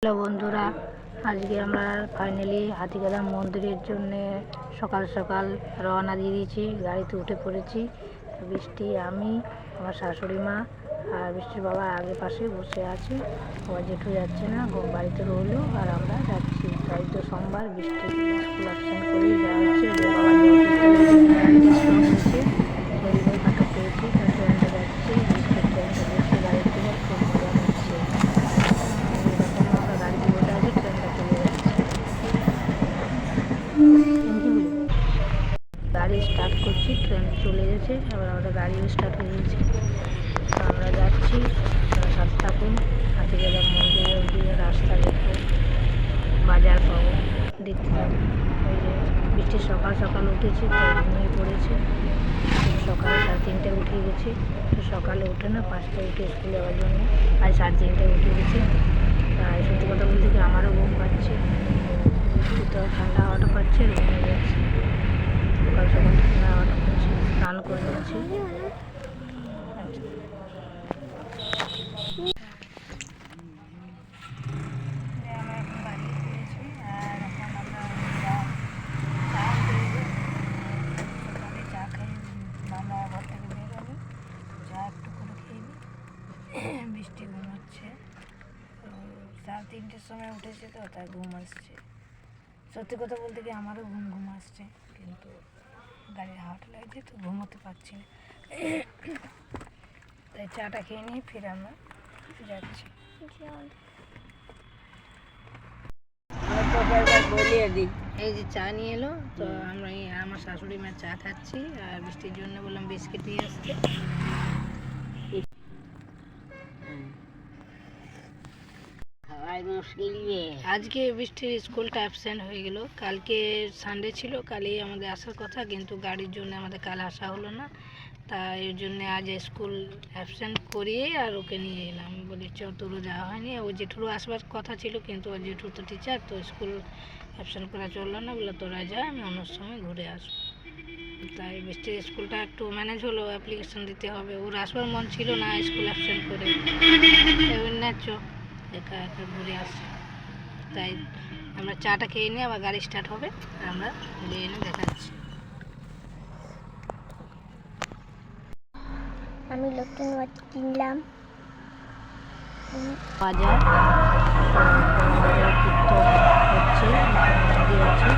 Hello বন্ধুরা, আজকে আমরা ফাইনালি হাতিগাদা মন্দিরের জন্য সকাল সকাল রওনা দিয়ে দিয়েছি। গাড়িতে উঠে পড়েছি। বৃষ্টি, আমি, আমার শাশুড়ি মা আর বৃষ্টির বাবা আগে পাশে বসে আছে। আমার জেঠু যাচ্ছে না, বাড়িতে রইলো আর আমরা যাচ্ছি। তাই তো সোমবার বৃষ্টি স্কুল অ্যাবসেন্ট করেই যাওয়া হচ্ছে। বাবা গাড়িটা স্লো হয়েছে, রেলওয়ে ফাটক পেয়েছি, তার ট্রেনটা যাচ্ছে। বৃষ্টির ট্রেনটা দেখে গাড়ির থেকে খুব মজা নিচ্ছে। গাড়িতে বসে আছে, ট্রেনটা চলে যাচ্ছে। গাড়ি স্টার্ট করছি, ট্রেন চলে গেছে। আবার আমাদের গাড়িও স্টার্ট হয়ে গেছে। তো আমরা যাচ্ছি। সাথে থাকুন। হাতিগাদা মন্দিরের ওদিকে রাস্তা দেখো, বাজার পাবো, দেখতে পাবো। ওই যে বৃষ্টি সকাল সকাল উঠেছে, তাই ঘুমিয়ে পড়েছে। সকাল 3:30টায় উঠে গেছি। সকালে উঠে না, 5টায় উঠে স্কুলে যাওয়ার জন্য। আজ 3:30টায় উঠে গেছি। তাই সত্যি কথা বলতে কি আমারও ঘুম পাচ্ছে। তো ঠান্ডা হাওয়াটা পাচ্ছে, ঘুমিয়ে যাচ্ছে। সকাল সকাল ঠান্ডা হাওয়াটা পাচ্ছে, স্নান করে যাচ্ছি। আমরা এখন বাড়ি ফিরেছি আর এখন আমরা সকালে চা খাই। মামা ঘর থেকে বেরোবে, চা একটু করে খেয়ে নিই। বৃষ্টি ঘুমোচ্ছে। 3:30টার সময় উঠেছে, তো তাই ঘুম আসছে। সত্যি কথা বলতে কি আমারও ঘুম আসছে, কিন্তু গাড়ির হাওয়াটা লাগছে তো ঘুমোতে পারছি না। তাই চাটা খেয়ে নিয়ে ফিরে আমরা যাচ্ছি। এই যে চা নিয়ে এলো, তো আমরা আমার শাশুড়ি মা চা খাচ্ছি আর বৃষ্টির জন্য বললাম বিস্কিট নিয়ে আসতে। আজকে বৃষ্টির স্কুলটা অ্যাবসেন্ট হয়ে গেল। কালকে সানডে ছিল, কালই আমাদের আসার কথা, কিন্তু গাড়ির জন্য আমাদের কাল আসা হলো না। তাই এর জন্য আজ স্কুল অ্যাবসেন্ট করিয়ে আর ওকে নিয়ে এলাম। বলি চ, তোরও যাওয়া হয়নি। ও জেঠুরও আসবার কথা ছিল, কিন্তু ওর জেঠু তো টিচার, তো স্কুল অ্যাবসেন্ট করা চললো না। বলে তোরা যা, আমি অন্য সময় ঘুরে আসবো। তাই বৃষ্টির স্কুলটা একটু ম্যানেজ হলো। অ্যাপ্লিকেশন দিতে হবে, ওর আসবার মন ছিল না স্কুল অ্যাবসেন্ট করে। না চ, একা একা ঘুরে আসছি। তাই আমরা চাটা খেয়ে নিয়ে আবার গাড়ি স্টার্ট হবে, আমরা ঘুরে এনে দেখাচ্ছি। আমি নতুন ওয়াচ কিনলাম। বাজার হচ্ছে, মন্দির আছে।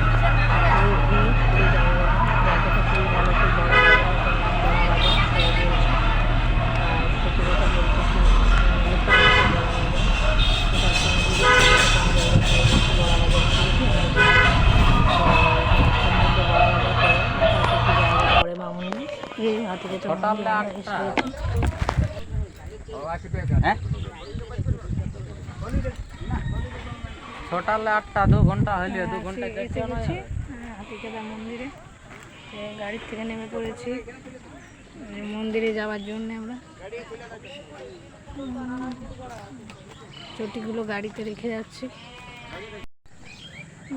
সকালে 8টা, 2 ঘন্টা হইলে 2 ঘন্টা এসে গেছি হাতিগাদা মন্দিরে। গাড়ির থেকে নেমে পড়েছি মন্দিরে যাওয়ার জন্য। আমরা চটিগুলো গাড়িতে রেখে যাচ্ছি।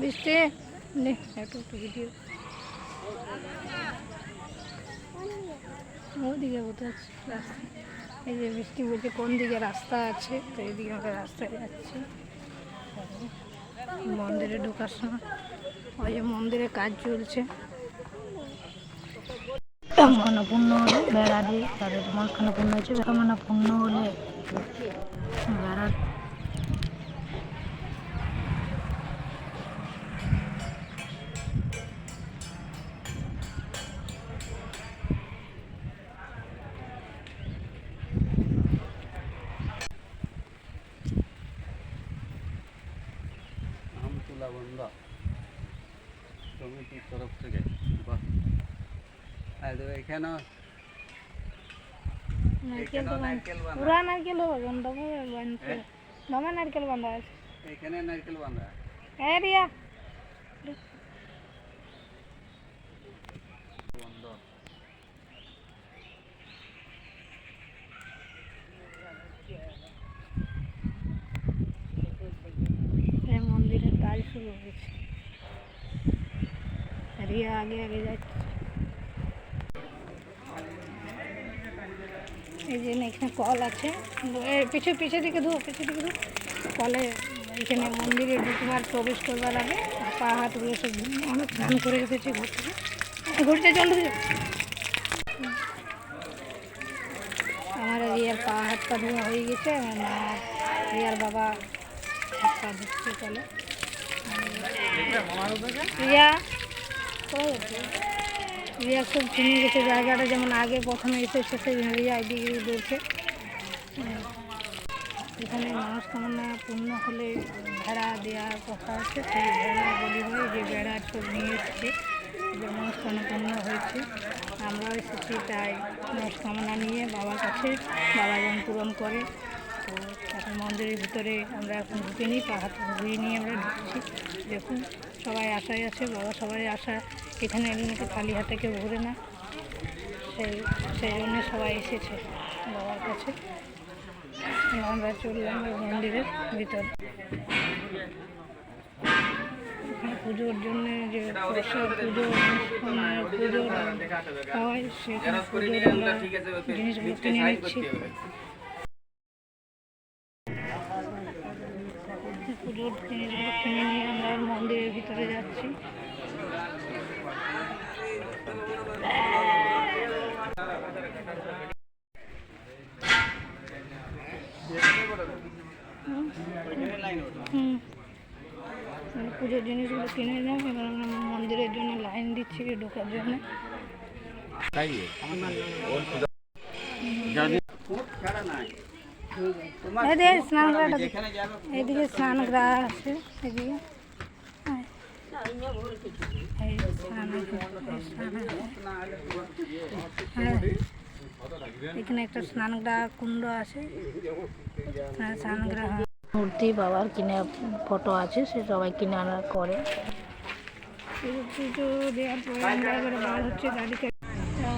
বৃষ্টি নে একটু ভিডিও, ওদিকে কোথাও রাস্তা। এই যে বৃষ্টি বলছে কোন দিকে রাস্তা আছে, তো এইদিকে আমরা রাস্তায় যাচ্ছি। মন্দিরে ঢোকার সময় ওই যে মন্দিরে কাজ চলছে। মনস্কামনা পূর্ণ হলে বেড়া দিয়ে, তাদের মনস্কামনা পূর্ণ হয়েছে। কামনা পূর্ণ হলে বেড়া আমতুলা বন্ধ কমিটির তরফ থেকে। এখানে পুরা নারকেল মামা নারকেল বান্ধা আছে, এখানে নারকেল বাঁধা। রিয়া বন্ধ। মন্দিরের কাজ শুরু হয়েছে। রিয়া আগে আগে যাচ্ছে। এই যে এখানে কল আছে, পিছু দিকে ধো, পিছু দিকে ধো। কলে এখানে মন্দিরে ঢুকবার প্রবেশ করবার আগে পা হাতগুলো সব অনেক স্নান করে এসেছে ঘর থেকে। ঘুরতে জল ঢুকে যাবে। আমার রিয়ার পা হাত পা ধোয়া হয়ে গেছে। আমার মা রিয়ার বাবা হাত পা ধুচ্ছে চলে। রিয়া কোথায় যাচ্ছে? রিয়া খুব চিনে গেছে জায়গাটা, যেমন আগে প্রথমে এসেছে সেই রিয়া এদিকে দৌড়ছে। এখানে মনস্কামনা পূর্ণ হলে ভেড়া দেওয়ার কথা আছে, সেই ভেড়া বলি হয় যে ভেড়া সব নিয়ে এসেছে, যে মনস্কামনা পূর্ণ হয়েছে। আমরাও এসেছি তাই মনস্কামনা নিয়ে বাবার কাছে, বাবা যেন পূরণ করে। তো এখন মন্দিরের ভিতরে আমরা এখন ঢুকে নিই, পা হাত ধুয়ে নিয়ে আমরা ঢুকছি। দেখুন সবাই আশায় আছে, বাবা সবাই আশা, এখানে এলে নাকি খালি হাতে কেউ ঘুরে না, সেই জন্য সবাই এসেছে বাবার কাছে। আমরা চললাম মন্দিরের ভিতর। এখানে পুজোর জন্য যে প্রসাদ পুজোর হয়, সেখানে পুজোর আমরা জিনিসগুলো কিনে নিচ্ছি। পুজোর জিনিসগুলো কিনে নিয়ে আমরা মন্দিরের ভিতরে যাচ্ছি। পুজোর জিনিসগুলো কিনে নিলাম, এবার আমরা মন্দিরের জন্য লাইন দিচ্ছি ঢোকার জন্য। স্নান করা, এদিকে স্নান করা আছে, এদিকে এখানে একটা স্নানগ্রা কুণ্ড আছে, স্নানগ্রা মূর্তি বাবার কিনে ফটো আছে, সে সবাই কিনে আনার করে। পুজো দেওয়ার পরে আমরা এবারে বার হচ্ছে গাড়িতে,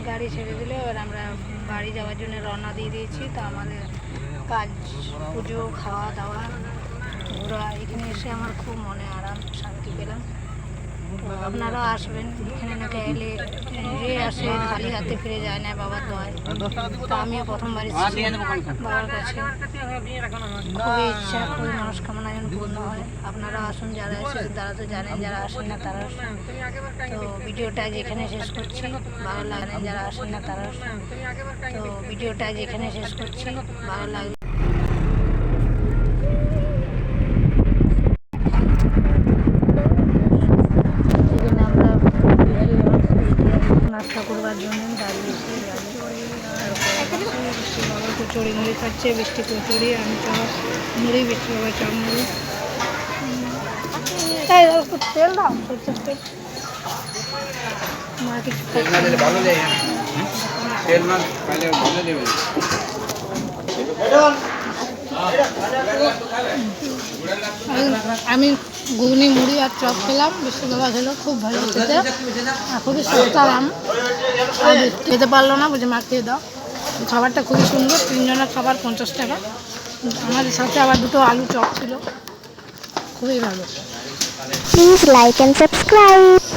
গাড়ি ছেড়ে দিলে এবার আমরা বাড়ি যাওয়ার জন্য রওনা দিয়ে দিয়েছি। তো আমাদের কাজ পুজো, খাওয়া দাওয়া, ঘোরা, এখানে এসে আমার খুব মনে আরাম শান্তি পেলাম। তো আপনারাও আসবেন, এখানে নাকি এলে যে আসে খালি হাতে ফিরে যায় না বাবার দোয়ায়। তো আমিও প্রথমবার এসেছি বাবার কাছে, খুবই ইচ্ছা, খুবই মনস্কামনা যেন পূর্ণ হয়। আপনারাও আসুন, যারা এসেছেন তারা তো জানেন, যারা আসেন না তারা। তো ভিডিওটা যেখানে শেষ করছি, ভালো লাগলেন যারা আসেন না তারা। তো ভিডিওটা যেখানে শেষ করছি, ভালো লাগলে নাস্তা করবার জন্য দাঁড়িয়েছি। বৃষ্টি বাবা কচুরি মুড়ি খাচ্ছে, বৃষ্টি কচুরি, আমি চপ মুড়ি, বৃষ্টি বাবা চপ মুড়ি। তেল দাও, সরষের তেল। মা কিছু আমি ঘুগনি মুড়ি আর চপ খেলাম, বৃষ্টি বাবা খেলো, খুব ভালো খেতে, খুবই সস্তা দাম। আর খেতে পারলো না, বুঝে মা খেয়ে দাও। খাবারটা খুবই সুন্দর, 3 জনের খাবার 50 টাকা। আমাদের সাথে আবার 2টো আলু চপ ছিল, খুবই ভালো। Please like and subscribe.